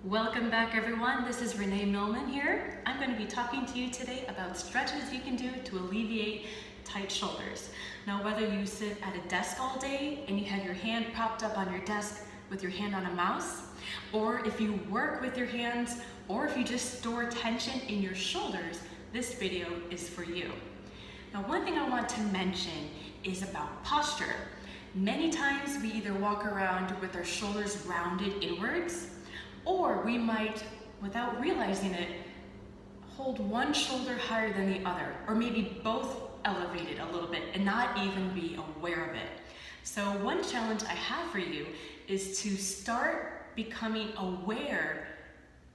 Welcome back everyone, this is Renee Millman here. I'm going to be talking to you today about stretches you can do to alleviate tight shoulders. Now whether you sit at a desk all day and you have your hand propped up on your desk with your hand on a mouse, or if you work with your hands, or if you just store tension in your shoulders, this video is for you. Now one thing I want to mention is about posture. Many times we either walk around with our shoulders rounded inwards, or we might, without realizing it, hold one shoulder higher than the other, or maybe both elevated a little bit and not even be aware of it. So one challenge I have for you is to start becoming aware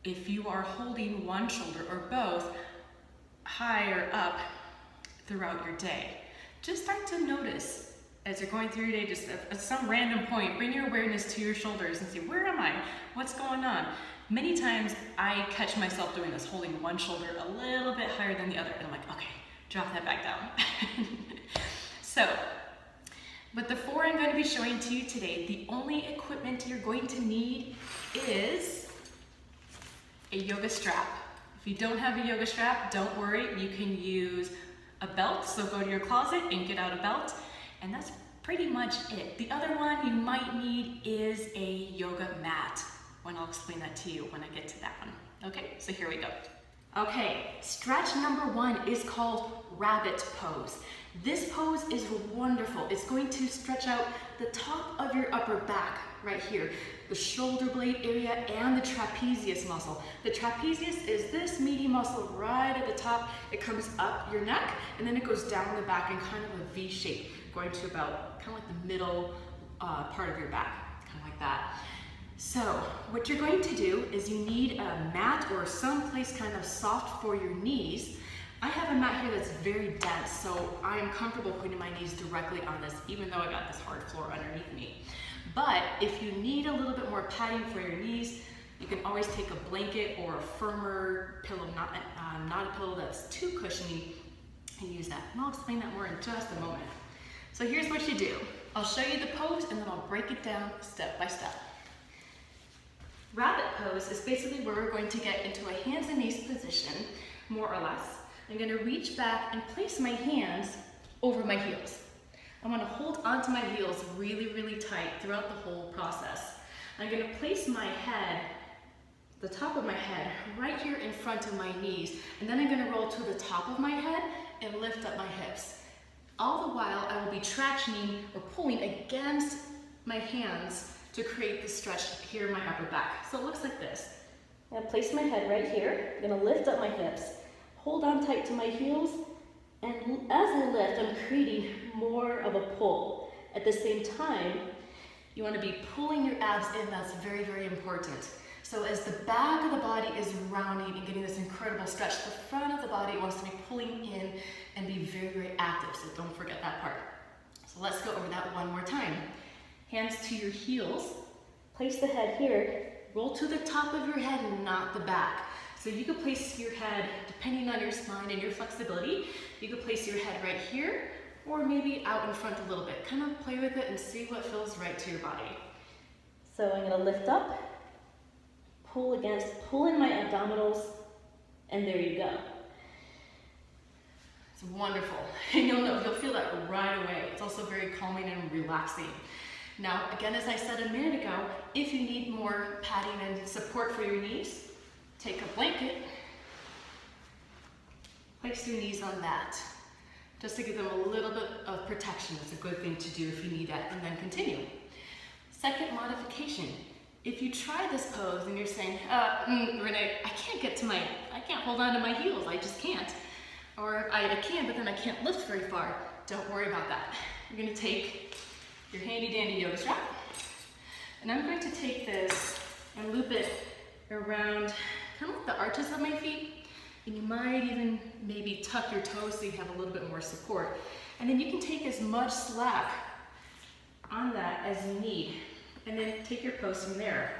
if you are holding one shoulder or both high or up throughout your day. Just start to notice as you're going through your day, just at some random point, bring your awareness to your shoulders and see, where am I? What's going on? Many times I catch myself doing this, holding one shoulder a little bit higher than the other, and I'm like, okay, drop that back down. So, with the four I'm going to be showing to you today, the only equipment you're going to need is a yoga strap. If you don't have a yoga strap, don't worry, you can use a belt, so go to your closet and get out a belt. And that's pretty much it. The other one you might need is a yoga mat. And I'll explain that to you when I get to that one. Okay, so here we go. Okay, stretch number one is called rabbit pose. This pose is wonderful. It's going to stretch out the top of your upper back right here, the shoulder blade area and the trapezius muscle. The trapezius is this meaty muscle right at the top. It comes up your neck and then it goes down the back in kind of a V shape, going to about kind of like the middle part of your back, kind of like that. So what you're going to do is you need a mat or someplace kind of soft for your knees. I have a mat here that's very dense, so I am comfortable putting my knees directly on this, even though I got this hard floor underneath me. But if you need a little bit more padding for your knees, you can always take a blanket or a firmer pillow, not a pillow that's too cushiony, and use that. And I'll explain that more in just a moment. So here's what you do. I'll show you the pose and then I'll break it down step by step. Rabbit pose is basically where we're going to get into a hands and knees position, more or less. I'm going to reach back and place my hands over my heels. I want to hold onto my heels really, really tight throughout the whole process. I'm going to place my head, the top of my head, right here in front of my knees, and then I'm going to roll to the top of my head and lift up my hips. All the while, I will be tractioning or pulling against my hands to create the stretch here in my upper back. So it looks like this. I'm going to place my head right here. I'm going to lift up my hips, hold on tight to my heels, and as I lift, I'm creating more of a pull. At the same time, you want to be pulling your abs in. That's very, very important. So as the back of the body is rounding and getting this incredible stretch, the front of the body wants to be pulling in and be very, very active. So don't forget that part. So let's go over that one more time. Hands to your heels. Place the head here. Roll to the top of your head, not the back. So you could place your head, depending on your spine and your flexibility, you could place your head right here, or maybe out in front a little bit. Kind of play with it and see what feels right to your body. So I'm going to lift up, pull in my abdominals, and there you go. It's wonderful. And you'll feel that right away. It's also very calming and relaxing. Now, again, as I said a minute ago, if you need more padding and support for your knees, take a blanket, place your knees on that, just to give them a little bit of protection. It's a good thing to do if you need that, and then continue. Second modification. If you try this pose and you're saying, Renee, I can't hold on to my heels, I just can't. Or I can, but then I can't lift very far. Don't worry about that. You're gonna take your handy dandy yoga strap, and I'm going to take this and loop it around kind of like the arches of my feet, and you might even maybe tuck your toes so you have a little bit more support. And then you can take as much slack on that as you need, and then take your pose from there.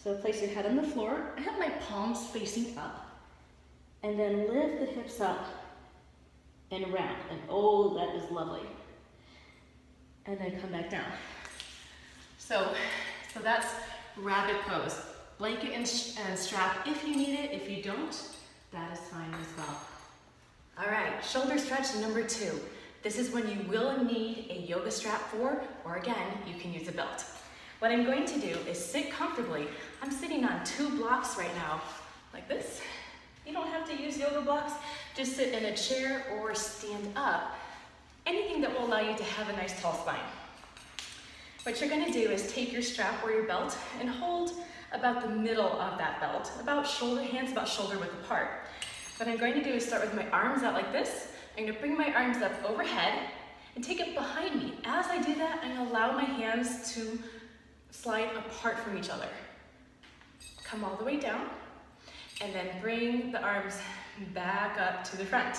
So place your head on the floor. I have my palms facing up, and then lift the hips up and around, and oh, that is lovely. And then come back down. So that's rabbit pose. blanket and strap if you need it. If you don't, that is fine as well. All right, shoulder stretch number 2. This is when you will need a yoga strap for, or again, you can use a belt. What I'm going to do is sit comfortably. I'm sitting on 2 blocks right now, like this. You don't have to use yoga blocks. Just sit in a chair or stand up. Anything that will allow you to have a nice tall spine. What you're gonna do is take your strap or your belt and hold about the middle of that belt, about hands about shoulder width apart. What I'm going to do is start with my arms out like this. I'm gonna bring my arms up overhead and take it behind me. As I do that, I'm gonna allow my hands to slide apart from each other. Come all the way down, and then bring the arms back up to the front.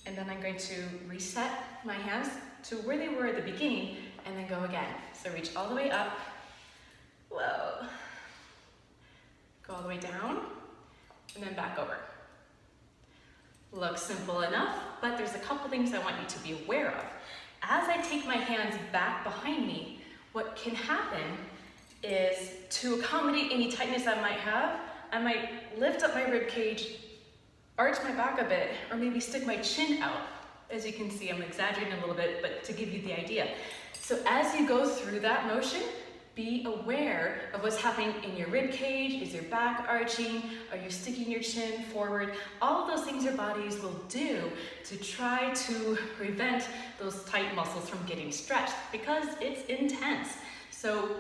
And then I'm going to reset my hands to where they were at the beginning, and then go again. So reach all the way up, whoa. Go all the way down, and then back over. Looks simple enough, but there's a couple things I want you to be aware of. As I take my hands back behind me, what can happen is to accommodate any tightness I might have, I might lift up my rib cage, arch my back a bit, or maybe stick my chin out. As you can see, I'm exaggerating a little bit, but to give you the idea. So as you go through that motion, be aware of what's happening in your rib cage. Is your back arching? Are you sticking your chin forward? All of those things your bodies will do to try to prevent those tight muscles from getting stretched because it's intense. So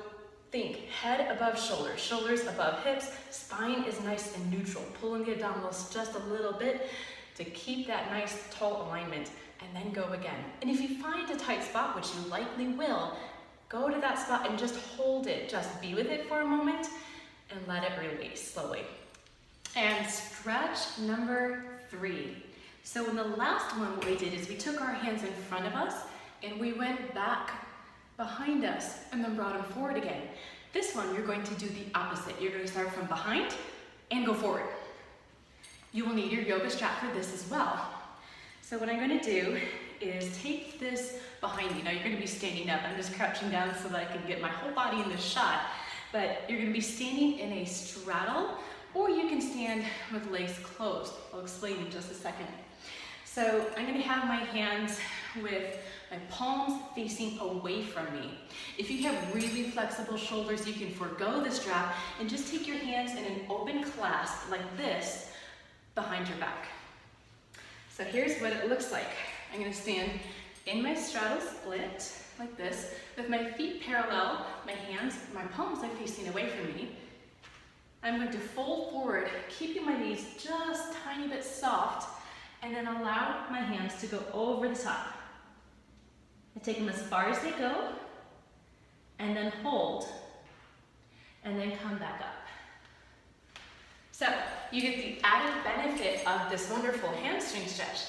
think head above shoulders, shoulders above hips, spine is nice and neutral. Pulling the abdominals just a little bit to keep that nice tall alignment, and then go again. And if you find a tight spot, which you likely will, go to that spot and just hold it. Just be with it for a moment and let it release slowly. And stretch number 3. So in the last one, what we did is we took our hands in front of us and we went back behind us and then brought them forward again. This one, you're going to do the opposite. You're going to start from behind and go forward. You will need your yoga strap for this as well. So what I'm going to do is take this behind me. Now you're going to be standing up. I'm just crouching down so that I can get my whole body in this shot. But you're going to be standing in a straddle, or you can stand with legs closed. I'll explain in just a second. So I'm going to have my hands with my palms facing away from me. If you have really flexible shoulders, you can forego the strap and just take your hands in an open clasp like this behind your back. So here's what it looks like. I'm going to stand in my straddle split like this with my feet parallel, my palms are facing away from me. I'm going to fold forward, keeping my knees just a tiny bit soft, and then allow my hands to go over the top. I take them as far as they go, and then hold, and then come back up. So you get the added benefit of this wonderful hamstring stretch.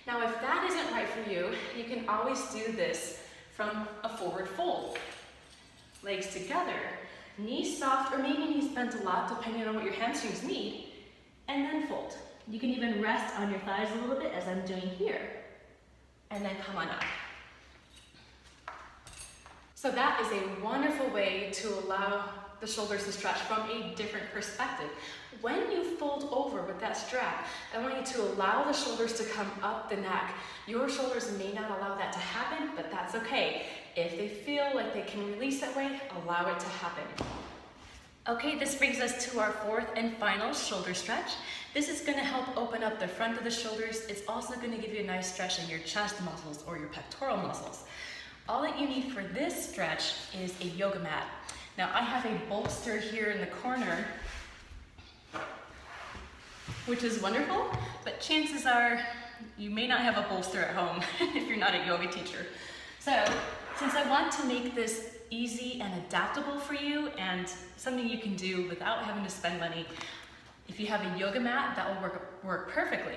Now, if that isn't right for you, you can always do this from a forward fold. Legs together, knees soft, or maybe knees bent a lot, depending on what your hamstrings need, and then fold. You can even rest on your thighs a little bit, as I'm doing here, and then come on up. So that is a wonderful way to allow the shoulders to stretch from a different perspective. When you fold over with that strap, I want you to allow the shoulders to come up the neck. Your shoulders may not allow that to happen, but that's okay. If they feel like they can release that way, allow it to happen. Okay, this brings us to our 4th and final shoulder stretch. This is going to help open up the front of the shoulders. It's also going to give you a nice stretch in your chest muscles or your pectoral muscles. All that you need for this stretch is a yoga mat. Now I have a bolster here in the corner, which is wonderful, but chances are you may not have a bolster at home if you're not a yoga teacher. So since I want to make this easy and adaptable for you and something you can do without having to spend money, if you have a yoga mat, that will work perfectly.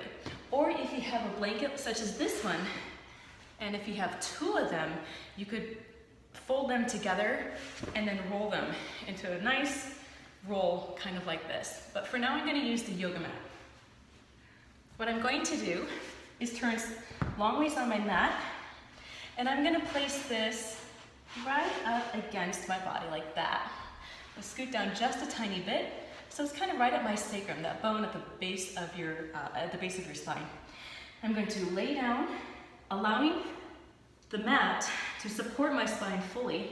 Or if you have a blanket such as this one, and if you have 2 of them, you could fold them together and then roll them into a nice roll, kind of like this. But for now, I'm going to use the yoga mat. What I'm going to do is turn long ways on my mat, and I'm going to place this right up against my body like that. I'll scoot down just a tiny bit, so it's kind of right at my sacrum, that bone at the base of your spine. I'm going to lay down, allowing the mat to support my spine fully.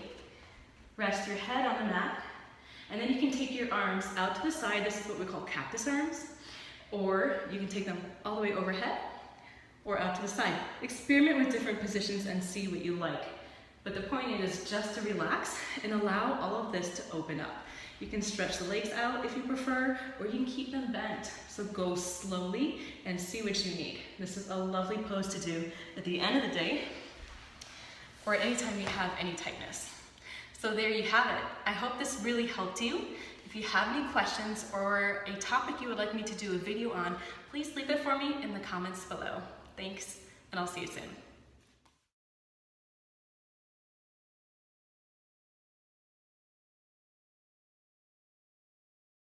Rest your head on the mat, and then you can take your arms out to the side. This is what we call cactus arms, or you can take them all the way overhead or out to the side. Experiment with different positions and see what you like. But the point is just to relax and allow all of this to open up. You can stretch the legs out if you prefer, or you can keep them bent. So go slowly and see what you need. This is a lovely pose to do at the end of the day or anytime you have any tightness. So there you have it. I hope this really helped you. If you have any questions or a topic you would like me to do a video on, please leave it for me in the comments below. Thanks, and I'll see you soon.